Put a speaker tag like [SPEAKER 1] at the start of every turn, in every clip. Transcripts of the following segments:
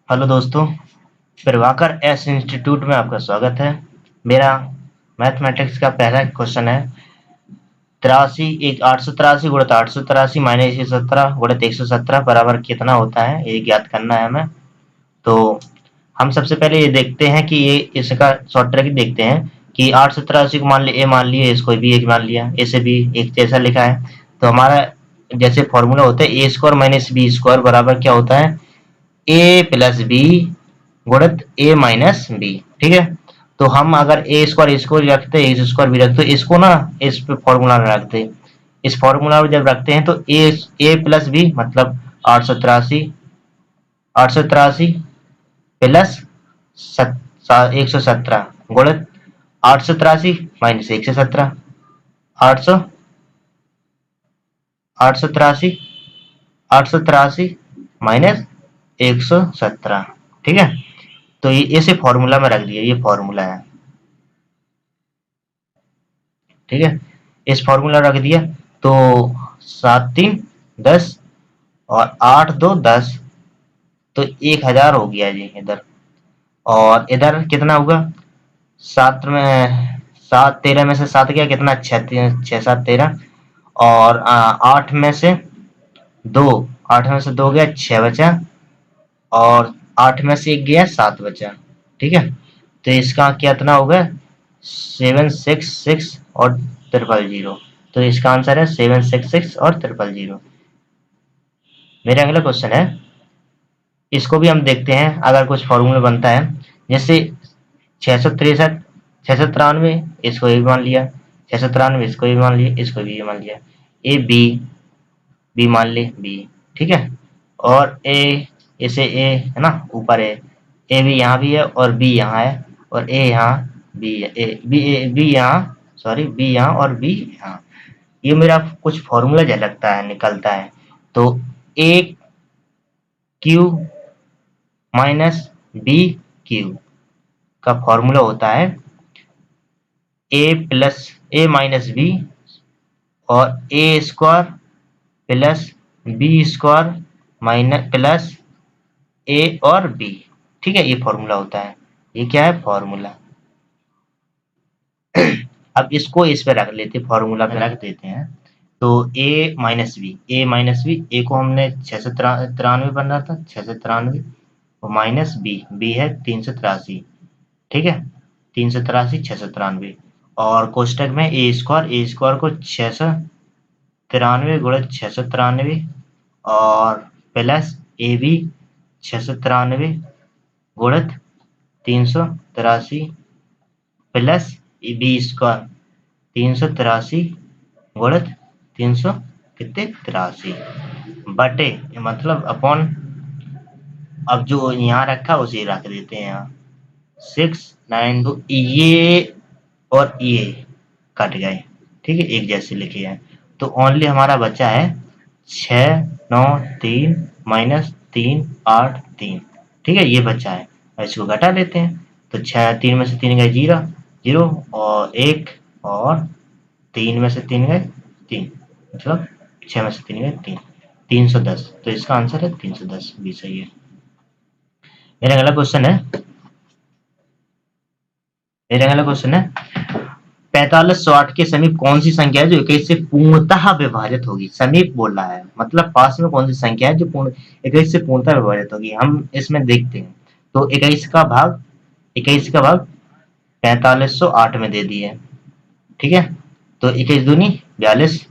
[SPEAKER 1] Hello दोस्तों, Prabhakar S institute में आपका स्वागत है। मेरा मैथमेटिक्स का पहला क्वेश्चन है। तिरासी एक 883 गुणित 883 माइनस 117 गुणित 117 बराबर कितना होता है, ये ज्ञात करना है हमें। तो हम सबसे पहले ये देखते हैं कि ये इसका शॉर्ट ट्रिक देखते हैं कि 883 को मान लिए ए मान लिए, इसको भी एक मान लिया, ऐसे भी एक जैसा लिखा है। तो हमारा जैसे फॉर्मूला होता है ए स्क्वायर माइनस बी स्क्वायर बराबर क्या होता है, ए प्लस बी गुणित ए माइनस बी। ठीक है, तो हम अगर ए स्क्वायर इसको रखते हैं, इस स्क्वायर भी रखते, इसको ना इस पे फॉर्मूला में रखते, इस फॉर्मूला में जब रखते हैं तो ए प्लस बी मतलब 883 883 प्लस 117 गुणित 883 माइनस 117 800 883 883 माइनस 117। ठीक है, तो ये ऐसे फॉर्मूला में रख दिया, ये फॉर्मूला है। ठीक है, इस फॉर्मूला रख दिया तो 7 3 10 और 8 2 10, तो 1000 हो गया जी इधर। और इधर कितना होगा, 7 में से 7 गया कितना, 6 6 7 13, और 2 8 में से 2 गया 6 बचा, और 8 में से 1 गया 7 बचा। ठीक है, तो इसका कितना होगा 766 और 000। तो इसका आंसर है 766 और 000। मेरा अगला क्वेश्चन है, इसको भी हम देखते हैं अगर कुछ फॉर्मूला बनता है। जैसे 663 693, इसको भी मान लिया, 693 इसको भी मान लिया, इसको भी मान लिया। ए बी बी मान ले बी। ठीक है, और ए, इसे ए है ना, ऊपर ए भी यहाँ भी है और बी यहाँ है, और ए यहाँ बी बी यहाँ, सॉरी बी यहाँ और बी यहाँ। ये मेरा कुछ फॉर्मूला झलकता है, निकलता है। तो A cube minus B cube का फॉर्मूला होता है ए माइनस बी और A square plus B square minus plus A और बी। ठीक है, ये फॉर्मूला होता है। ये क्या है, फॉर्मूला। अब इसको इस पे रख लेते, फॉर्मूला पे रख देते हैं। तो ए माइनस बी ए को हमने 693 बन रहा था, 693, और माइनस बी है 383। ठीक है, 383 693, और कोष्टक में ए स्क्वायर को 693 गुणित 693, और प्लस ए बी 693 गुणित 383 प्लस बी स्क्वायर 383 गुणित 300 कितने 83 बटे, मतलब अपॉन, अब जो यहाँ रखा उसे रख देते हैं यहाँ 692, ये और ये कट गए। ठीक है, एक जैसे लिखे हैं। तो ओनली हमारा बचा है 693 माइनस 383। ठीक है, ये बचा है, इसको घटा लेते हैं। तो 3 में से 3 गए 0 0, और 1, और 3 में से 3 गए 3, मतलब 6 में से 3 गए 3, 310। तो इसका आंसर है 310, भी सही है। मेरा अगला क्वेश्चन है, 4508 के समीप कौन सी संख्या है जो 21 से पूर्णतः विभाजित होगी। समीप बोल रहा है, मतलब पास में कौन सी संख्या है जो 21 से पूर्णतः विभाजित होगी। हम इसमें देखते हैं। तो 21 का भाग 4508 में दे दिए। ठीक है, तो 21 दूनी 42,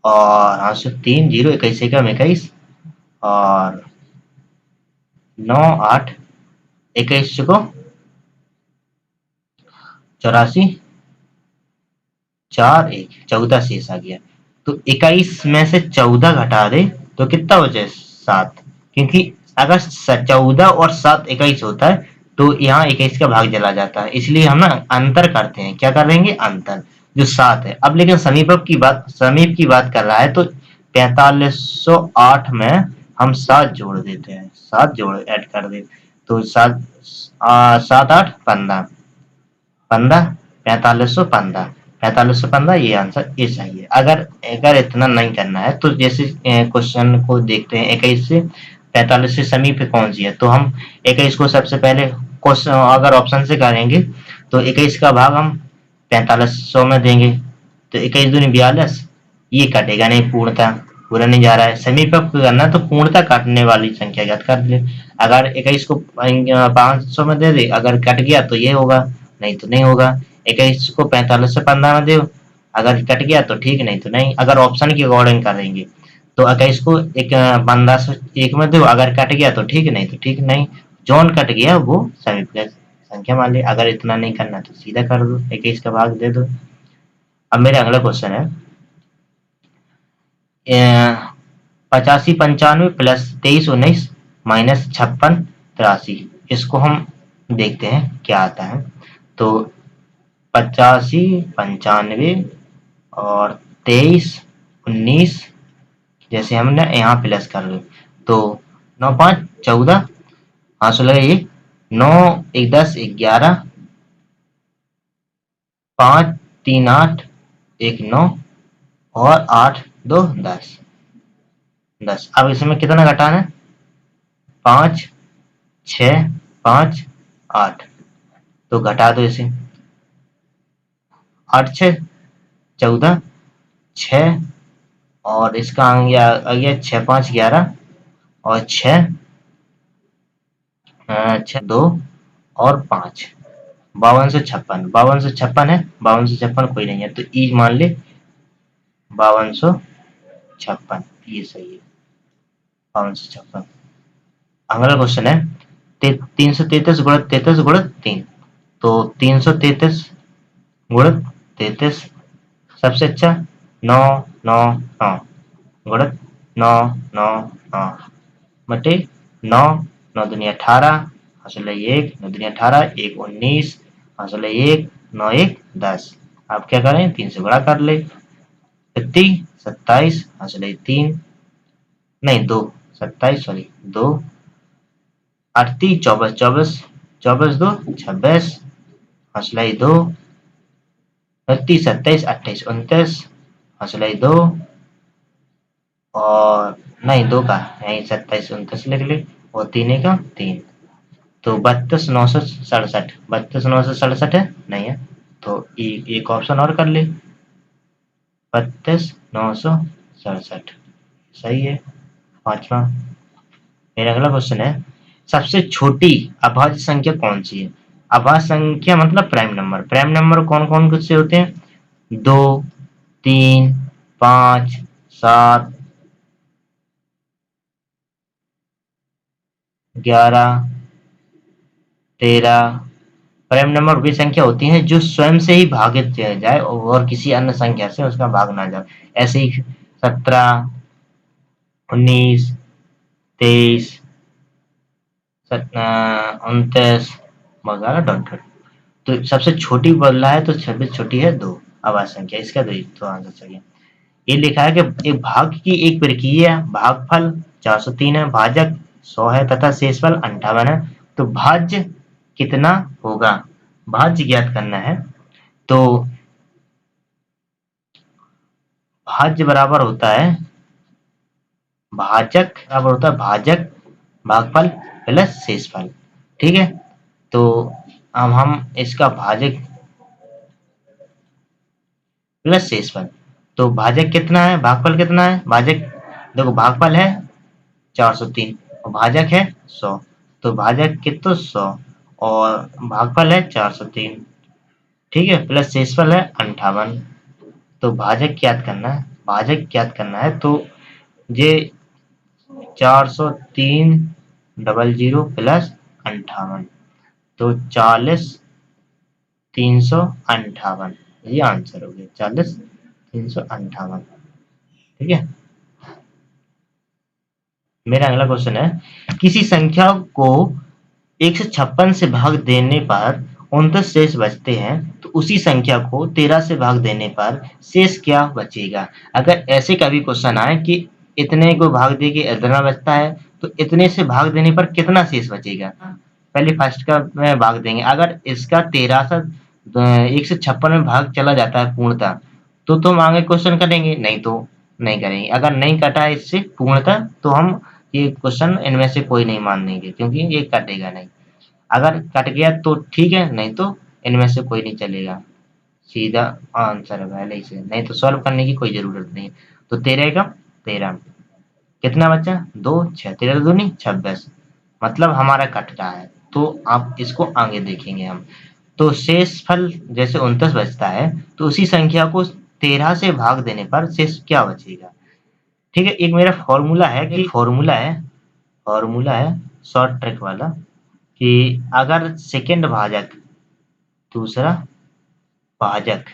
[SPEAKER 1] और हाँ से 3 0, 21 एकम 21, और 9 8, 21 को 84, 4 1, 14 शेष आ गया। तो 21 में से 14 घटा दे तो कितना बचे, 7। क्योंकि अगर 14 और 7 21 होता है तो यहाँ 21 का भाग चला जाता है, इसलिए हम ना अंतर करते हैं। क्या करेंगे, अंतर, जो 7 है। अब लेकिन समीप की बात कर रहा है, तो 4508 में हम 7 जोड़ देते हैं, 7 जोड़ ऐड कर दे, तो 7 7 8 15 15, 4515, 4515, ये आंसर ये सही है। अगर इतना नहीं करना है तो जैसे क्वेश्चन को देखते हैं, 21 से 45 से समीप कौन सी है, तो हम 21 को सबसे पहले क्वेश्चन अगर ऑप्शन से करेंगे तो 21 का भाग हम 4500 में देंगे, तो 21 दूनी 42, ये कटेगा नहीं, पूर्णता पूरा नहीं जा रहा है। समीप करना तो पूर्णता काटने वाली संख्या ज्ञात कर ले। अगर 21 को 500 में दे दे, अगर कट गया तो ये होगा, नहीं तो नहीं होगा। 21 को 45 से 15 में दे, अगर कट गया तो ठीक, नहीं तो नहीं। अगर ऑप्शन के अकॉर्डिंग करेंगे तो 21 को एक 15 से 1 में दो, अगर कट गया तो ठीक, नहीं तो ठीक नहीं। जोन कट गया वो समीप का संख्या मान ली। अगर इतना नहीं करना तो सीधा कर दो, 21 का भाग दे दो। अब मेरा अगला क्वेश्चन है 85 95 प्लस 23 19 माइनस 56 83, इसको हम देखते हैं क्या आता है। तो 85 95 और 23 19, जैसे हमने यहाँ प्लस कर लो तो 9 5 14, हाँ सो लगा ये 9 1 10 11, 5 3 8 1 9 और 8 2 10 10। अब इसमें कितना घटाना है, 5 6 5 8, तो घटा दो इसे। 8 6 14, 6 और इसका आ गया 6 5 11 और 6 6 2 और 5, 52 से 56, 52 से 56 है, 52 से 56 कोई नहीं है तो ई मान ले 5256, ये सही है 5256। अगला क्वेश्चन है 333 गुणित 33 गुणित 3, तो 333 गुणित 33 सबसे अच्छा 9 9 9 गुणित 9 9 9 बटे 9 9 दूनी 18, हासिल 1 9 दूनी 18 1 19, हासिल 1 9 1 10। आप क्या करें, 3 से गुणा कर ले, 27 हासिल 3 नहीं 2 27 सॉरी 2 38 24 24 24 2 26, हासिल 2 29 27 28 29, हासिल 2 और नहीं 2 का यही 27 29 लिख ले, और 3 का 3, तो 32 967, 32 967 है नहीं है, तो एक ऑप्शन और कर ले 32 967, सही है पांचवा। मेरा अगला क्वेश्चन है सबसे छोटी अभाज्य संख्या कौन सी है। अभाज्य संख्या मतलब प्राइम नंबर। प्राइम नंबर कौन कौन से होते हैं, 2 3 5 7 11 13। प्राइम नंबर वे संख्या होती हैं जो स्वयं से ही भागित जाए और किसी अन्य संख्या से उसका भाग ना जाए। ऐसे ही 17 19 23 29 वगैरह डॉट डॉट। तो सबसे छोटी बोला है तो सबसे छोटी है 2 अभाज्य संख्या, इसका तो आंसर चाहिए। ये लिखा है कि एक भाग की एक प्रक्रिया भागफल 403 है, भाजक 100 है तथा शेषफल 58 है, तो भाज्य कितना होगा, भाज्य ज्ञात करना है। तो भाज्य बराबर होता है भाजक बराबर होता है भाजक भागफल प्लस शेषफल, ठीक है। तो अब हम इसका भाजक प्लस शेषफल, तो भाजक कितना है भागफल कितना है, भाजक देखो भागफल है 403 और भाजक है 100, तो भाजक कितना 100 और भागफल है 403, ठीक है, प्लस शेषफल है 58। तो भाजक ज्ञात करना है, भाजक ज्ञात करना है तो ये 403 00 प्लस 58, तो 40 358, ये आंसर हो गया 40 358, ठीक है। मेरा अगला क्वेश्चन है किसी संख्या को 156 से भाग देने पर 29 शेष बचते हैं, तो उसी संख्या को 13 से भाग देने पर शेष क्या बचेगा। अगर ऐसे कभी क्वेश्चन आए कि इतने को भाग दे के इतना बचता है, तो इतने से भाग देने पर कितना शेष बचेगा, पहले फर्स्ट का में भाग देंगे। अगर इसका 13 से 156 में भाग चला जाता है पूर्णतः, तो तुम आगे क्वेश्चन करेंगे, नहीं तो नहीं करेंगे। अगर नहीं कटा है इससे पूर्णतः तो हम ये क्वेश्चन इनमें से कोई नहीं मान देंगे क्योंकि ये कटेगा नहीं। अगर कट गया तो ठीक है, नहीं तो इनमें से कोई नहीं चलेगा। सीधा आंसर है पहले ही से, नहीं तो सॉल्व करने की कोई जरूरत नहीं। तो 13 का 13 कितना बचा? 2 6 13 दूनी 26, मतलब हमारा कट रहा है। तो आप इसको आगे देखेंगे हम। तो शेषफल जैसे 29 बचता है, तो उसी संख्या को 13 से भाग देने पर शेष क्या बचेगा? ठीक है, एक मेरा फॉर्मूला है शॉर्ट ट्रिक वाला, कि अगर सेकंड भाजक दूसरा भाजक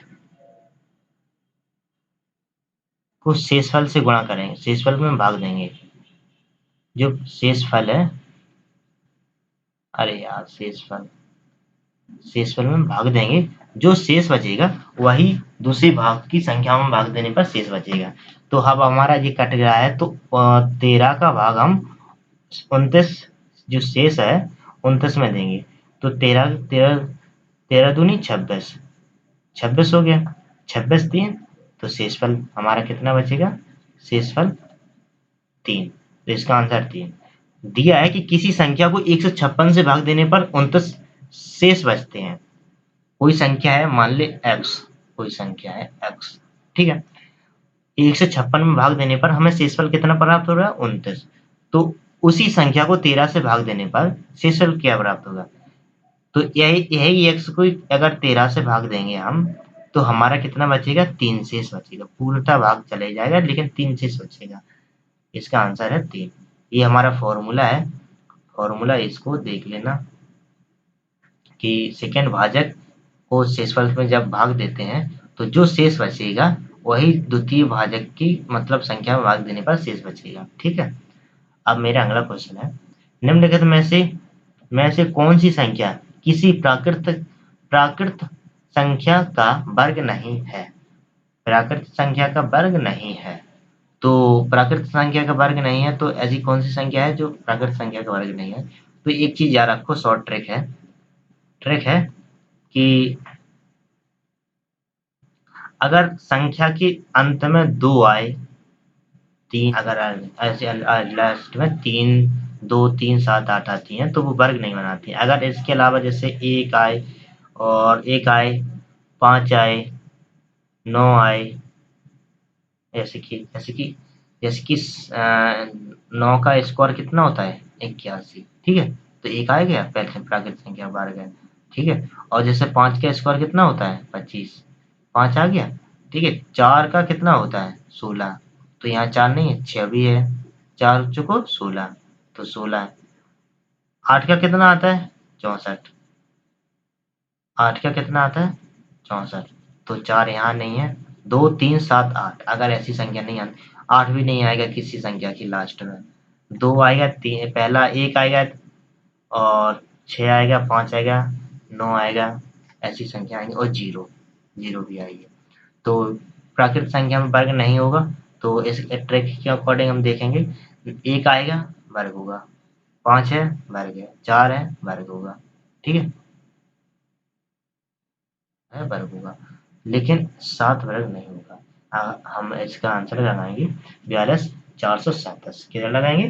[SPEAKER 1] को शेषफल से गुणा करेंगे, शेषफल में भाग देंगे। जो शेषफल है, अरे यार शेषफल में भाग देंगे, जो शेष बचेगा वही दूसरे भाग की संख्या में भाग देने पर शेष बचेगा। तो अब हमारा ये कट गया है, तो 13 का भाग हम 29 जो शेष है 29 में देंगे। तो 13 13 13 दूनी 26, 26 हो गया, 26 3, तो शेषफल हमारा कितना बचेगा? शेषफल 3। तो इसका आंसर 3 दिया है कि किसी संख्या को 156 से भाग देने पर 29 शेष बचते हैं। कोई संख्या है, मान ले x, कोई संख्या है x, ठीक है। 156 में भाग देने पर हमें शेषफल कितना प्राप्त हो रहा है? 29। तो उसी संख्या को 13 से भाग देने पर शेषफल क्या प्राप्त होगा? तो यही यही x को अगर 13 से भाग देंगे हम, तो हमारा कितना बचेगा? 3 शेष बचेगा। पूर्णतः भाग चले जाएगा लेकिन 3 शेष बचेगा। इसका आंसर है 3। ये हमारा फॉर्मूला है। फॉर्मूला इसको देख लेना कि सेकंड भाजक को शेषफल में जब भाग देते हैं, तो जो शेष बचेगा वही द्वितीय भाजक की मतलब संख्या में भाग देने पर शेष बचेगा। ठीक है। अब मेरा अगला क्वेश्चन है, निम्नलिखित में से कौन सी संख्या किसी प्राकृत संख्या का वर्ग नहीं है? प्राकृत संख्या का वर्ग नहीं है। तो प्राकृत संख्या का वर्ग नहीं है, तो ऐसी कौन सी संख्या है जो प्राकृत संख्या का वर्ग नहीं है? तो एक चीज याद रखो, शॉर्ट ट्रिक है कि अगर संख्या के अंत में 2 आए, 3, अगर ऐसे लास्ट में 3 2 3 7 8 आती हैं, तो वो वर्ग नहीं बनाती। अगर इसके अलावा जैसे 1 आए और 1 आए, 5 आए, 9 आए, जैसे कि 9 का स्क्वायर कितना होता है? 81, ठीक है। तो 1 आ गया, पहले प्राकृत संख्या वर्ग है, ठीक है। और जैसे 5 का स्क्वायर कितना होता है? 25, 5 आ गया, ठीक है। 4 का कितना होता है? 16, तो यहाँ 4 नहीं है, 6 भी है, 4 चुको 16, तो 16। 8 का कितना आता है? 64, 8 का कितना आता है? 64, तो 4 यहाँ नहीं है। 2 3 7 8, अगर ऐसी संख्या नहीं आती, 8 भी नहीं आएगा किसी संख्या की लास्ट में। 2 आएगा, 3 पहला 1 आएगा, और 6 आएगा, 5 आएगा, 9 आएगा, ऐसी संख्या आएंगी, और 0 0 भी आएगी। तो प्राकृतिक संख्या में वर्ग नहीं होगा। तो इस ट्रिक के अकॉर्डिंग हम देखेंगे, 1 आएगा वर्ग होगा, 5 है वर्ग है, 4 है वर्ग होगा, ठीक है वर्ग होगा, लेकिन 7 वर्ग नहीं होगा। हम इसका आंसर लगाएंगे 42,437। किधर लगाएंगे?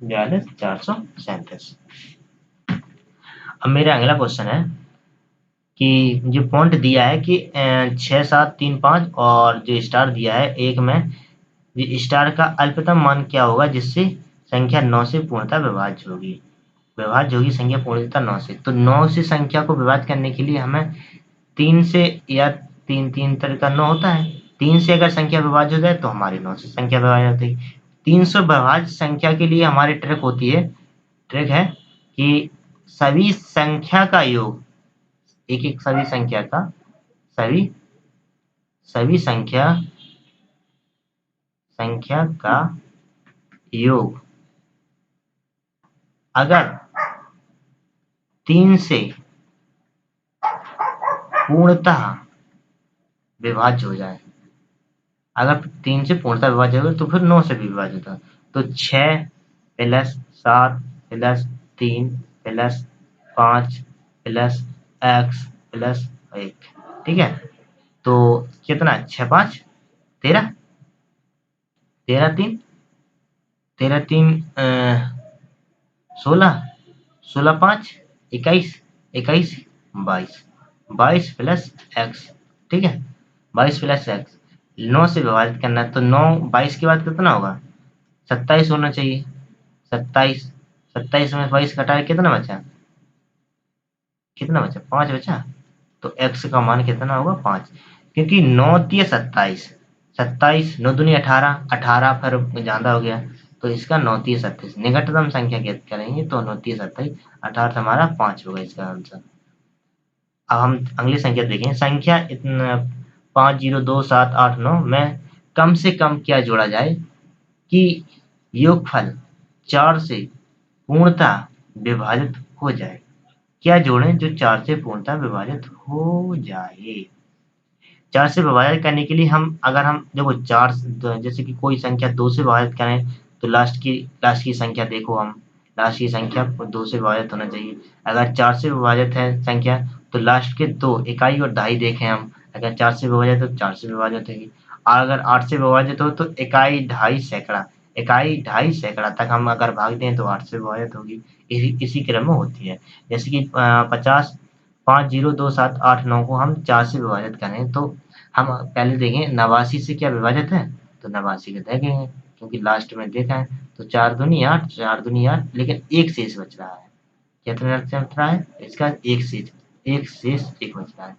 [SPEAKER 1] 42,437। अब मेरा अगला क्वेश्चन है कि जो पॉइंट दिया है कि 6 7 3 5, और जो स्टार दिया है एक में, ये स्टार का अल्पतम मान क्या होगा जिससे संख्या 9 से पूर्णतः विभाज्य होगी संख्या पूर्णतः 9 से। तो 9 से संख्या को विभाज्य करने के लिए हमें 3 से, या 3 3 तरह का 9 होता है, 3 से अगर संख्या विभाज्य हो जाए तो हमारी 9 से संख्या विभाज्य होती है। 300 विभाज्य संख्या के लिए हमारी ट्रिक है कि सभी संख्या का योग, एक एक सभी सभी संख्या का योग अगर 3 से पूर्णतः विभाज्य हो जाए, अगर 3 से पूर्णतः विभाज्य हो तो फिर 9 से भी विभाज्य होता है। तो 6 plus 7 plus 3 plus 5 plus x plus 1, ठीक है। तो कितना? 6 5 13, 13 3 13 3 16, 16 5 21, 21 22, 22 प्लस एक्स। ठीक है, 22 प्लस एक्स 9 से विभाजित करना है, तो 9 22 के बाद कितना होगा, 27 होना चाहिए। 27, 27 में 22 घटाए कितना बचा, कितना बचा, 5 बचा। तो एक्स का मान कितना होगा, 5, क्योंकि 9 तिया 27, 27 9 दूनी 18, 18 फिर ज्यादा हो गया, तो इसका 9 तिया 27 निकटतम संख्या ज्ञात करेंगे, तो 9 तिया 27, 18 हमारा 5 होगा इसका आंसर। अब हम अगली संख्या देखें, संख्या इतना 50278 9 में कम से कम क्या जोड़ा जाए कि योगफल 4 से पूर्णतः विभाजित हो जाए। क्या जोड़ें जो 4 से पूर्णतः विभाजित हो जाए। 4 से विभाजित करने के लिए हम, अगर हम देखो 4 जैसे कि कोई संख्या 2 से विभाजित करें, तो लास्ट की संख्या देखो, हम लास्ट की संख्या 2 से विभाजित होना चाहिए। अगर 4 से विभाजित है संख्या, तो लास्ट के 2 इकाई और दहाई देखें हम, अगर 4 से विभाजित तो 4 से विभाजित होगी। और अगर 8 से विभाजित हो तो इकाई ढाई सैकड़ा, इकाई ढाई सैकड़ा तक हम अगर भाग दें तो 8 से विभाजित होगी। इसी क्रम में होती है। जैसे कि 50 50278 9 को हम 4 से विभाजित करें, तो हम पहले देखें 89 से क्या विभाजित है, तो 89 को देखेंगे, क्योंकि लास्ट में देखा है। तो 4 दूनी 8, 4 दूनी 8, लेकिन एक शेष बच रहा है। कितना बच रहा है इसका, एक शेष एक बच रहा है।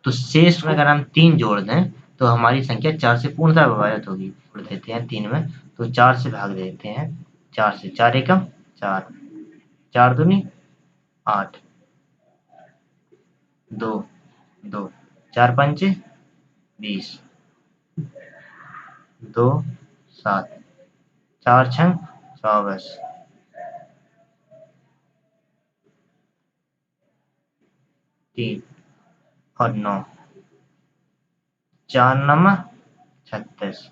[SPEAKER 1] तो शेष में अगर हम 3 जोड़ दें, तो हमारी संख्या 4 से पूर्णतः विभाजित होगी। जोड़ देते हैं 3 में, तो 4 से भाग देते हैं, 4 से, 4 एकम 4, 4 दूनी 8, 2 2, 4 पंचे 20, 2 7, 4 छंग 24, 3 और 9, 4 9 36,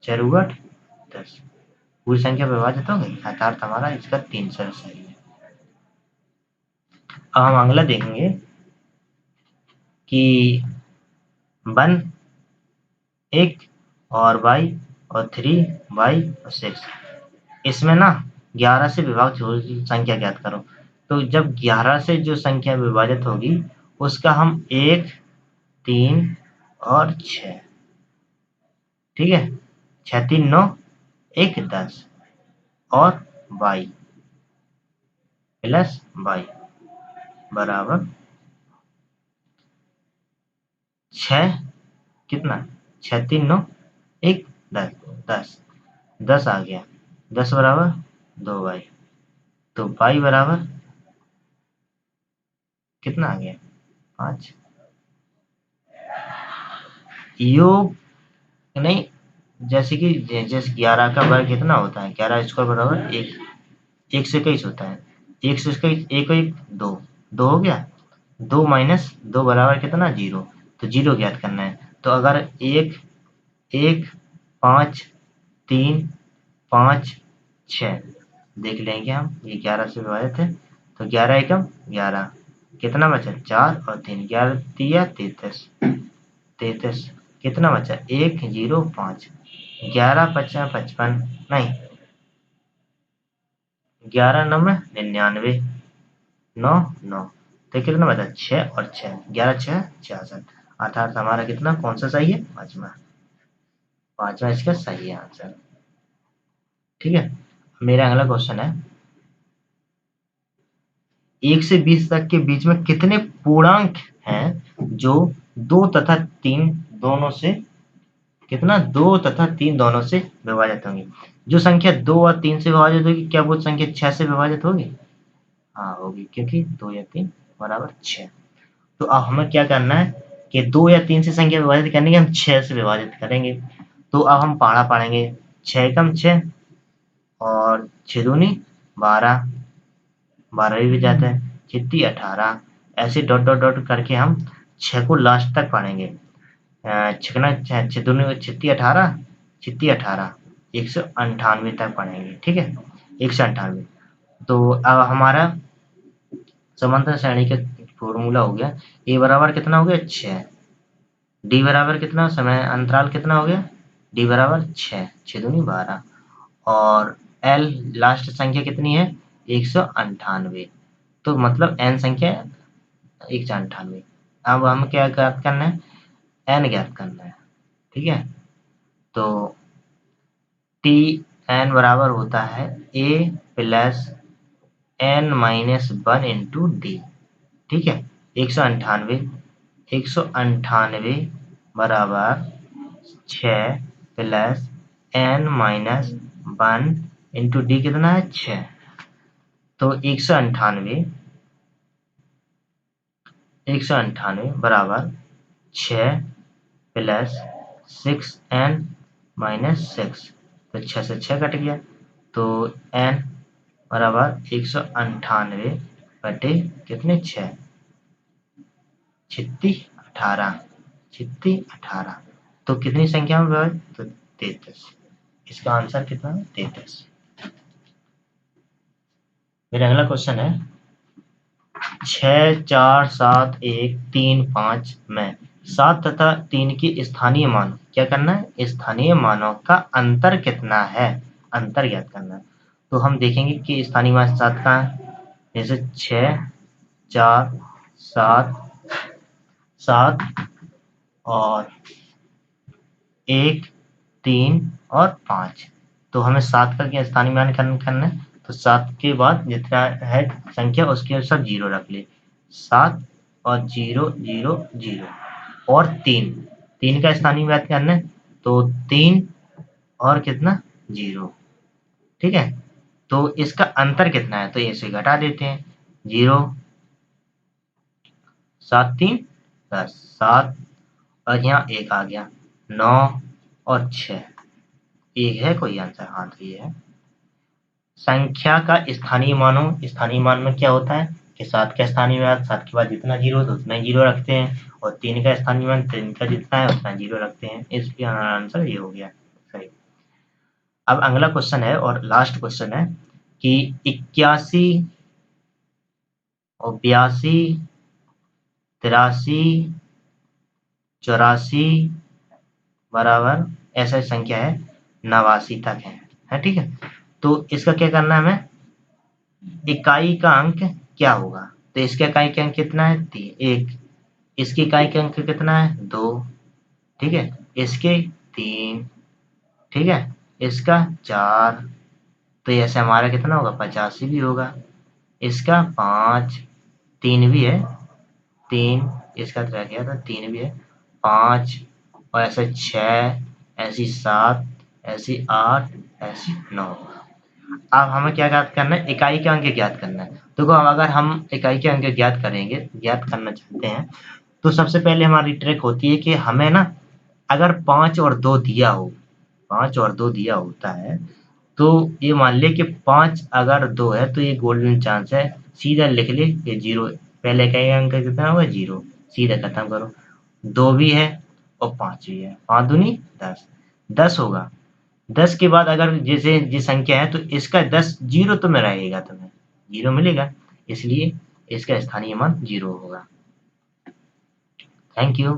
[SPEAKER 1] 4 उगट 10। पूरी संख्या विभाजित हो गई, अर्थात हमारा इसका 3 सही है। अब हम अगला देखेंगे कि 1 एक और y और 3y और 6, इसमें ना 11 से विभाज्य संख्या ज्ञात करो। तो जब 11 से जो संख्या विभाजित होगी, उसका हम 1 3 और 6, ठीक है, 6 3 9 1 10 और y प्लस y बराबर 6, कितना, 6 3 9 1 10 10 10 आ गया, 10 बराबर 2y, तो y बराबर कितना आ गया, 5। योग नहीं, जैसे कि जैसे 11 का वर्ग कितना होता है, 11 स्क्वायर बराबर 1, 1 से 21 होता है, 1 से 21 1 1 2, 2 हो गया, 2 माइनस 2 बराबर कितना, 0, तो 0 ज्ञात करना है। तो अगर 1 1 5 3 5 6 देख लेंगे हम, ये 11 से विभाजित है, तो 11 एकम 11, कितना बचा, 4 और 3, 11 तिया 33, 33 कितना बचा, 1 0 5, 11 पचा 55, नहीं 11 9 99, 9 9, तो कितना बचा, 6 और 6, 11 6 66, अर्थात हमारा कितना, कौन सा सही है, पांचवा, पांचवा इसका सही है आंसर। ठीक है, मेरा अगला क्वेश्चन है, 1 से 20 तक के बीच में कितने पूर्णांक हैं जो 2 तथा 3 दोनों से, कितना, 2 तथा 3 दोनों से विभाजित होंगी। जो संख्या 2 और 3 से विभाजित होगी, क्या वो संख्या 6 से विभाजित होगी, हाँ होगी, क्योंकि 2 या 3 बराबर 6। तो अब हमें क्या करना है कि 2 या 3 से संख्या विभाजित करने के, हम 6 से विभाजित करेंगे। तो अब हम पढ़ा पढ़ेंगे, 6 एकम 6 और 6 दूनी 12, 12 भी जाता है, चित्ती 18, ऐसे डॉट डॉट डॉट करके हम 6 को लास्ट तक पढ़ेंगे। छिकना 6 दूनी छित्ती 18, छित्ती 18, 198 तक पढ़ेंगे, ठीक है, 198। तो अब हमारा समांतर श्रेणी का फॉर्मूला हो गया, ए बराबर कितना हो गया, 6, डी बराबर कितना, समय अंतराल कितना हो गया, डी बराबर 6, 6 दूनी 12, और एल लास्ट संख्या कितनी है 198, तो मतलब एन संख्या 198। अब हमें क्या ज्ञात करना है, एन ज्ञात करना है, ठीक है। तो टी एन बराबर होता है A plus N minus 1 into D, ठीक है। 198 बराबर 6 plus N minus 1 into D कितना है 6, तो 198 बराबर 6 प्लस 6n माइनस 6, तो 6 से 6 कट गया, तो n बराबर 198 बटे कितने 6, 18, तो कितनी संख्या में विभाजित, तो 33। इसका आंसर कितना है 33। मेरा अगला क्वेश्चन है 6, 4, 7, 1, 3, 5 में 7 तथा 3 की स्थानीय मान क्या करना है, स्थानीय मानों का अंतर कितना है, अंतर ज्ञात करना है। तो हम देखेंगे कि स्थानीय मान 7 कहाँ है, जैसे 6, 4, 7 और 1, 3 और 5, तो हमें 7 का क्या स्थानीय मान करना है, तो 7 के बाद जितना है संख्या उसके सब 0 रख ले, 7 और 0 0 0 और 3 का स्थानीय मान करना है, तो 3 और कितना 0, ठीक है। तो इसका अंतर कितना है, तो इसे घटा देते हैं, 0 7 3 10, 7 और यहाँ 1 आ गया, 9 और 6, एक है कोई आंसर, हाँ तो ये है। संख्या का स्थानीय मान में क्या होता है कि 7 का स्थानीय मान 7 के बाद जितना 0 है उतना ही 0 रखते हैं, और 3 का स्थानीय मान 3 का जितना है उतना 0 रखते हैं, इसलिए आंसर ये हो गया सही। अब अगला क्वेश्चन है और लास्ट क्वेश्चन है कि 81 और 82, 83, 84 बराबर ऐसा संख्या है 89 तक है, ठीक है। तो इसका क्या करना है हमें, इकाई का अंक क्या होगा, तो इसका इकाई का अंक कितना है 1, इसकी इकाई का अंक कितना है 2, ठीक है, इसके 3, ठीक है, इसका 4, तो ऐसे हमारा कितना होगा 85 भी होगा, इसका 5, 3 भी है, 3 इसका रह गया था, 3 भी है, 5 और ऐसे 6, ऐसी 7, ऐसी 8, ऐसी 9। अब हमें क्या ज्ञात करना है, इकाई के अंक ज्ञात करना है। देखो अगर हम इकाई के अंक ज्ञात करना चाहते हैं, तो सबसे पहले हमारी ट्रिक होती है कि हमें ना अगर 5 और 2 दिया हो, 5 और 2 दिया होता है, तो ये मान ले कि 5 अगर 2 है तो ये गोल्डन चांस है, सीधा लिख ले ये 0, पहले इकाई का अंक कितना होगा 0, सीधा खत्म करो। 2 भी है और 5 भी है, 5 दूनी 10, 10 होगा। 10 के बाद अगर जैसे जिस संख्या है तो इसका 10 0 तो में रहेगा, तुम्हें 0 मिलेगा, इसलिए इसका स्थानीय मान 0 होगा। Thank you.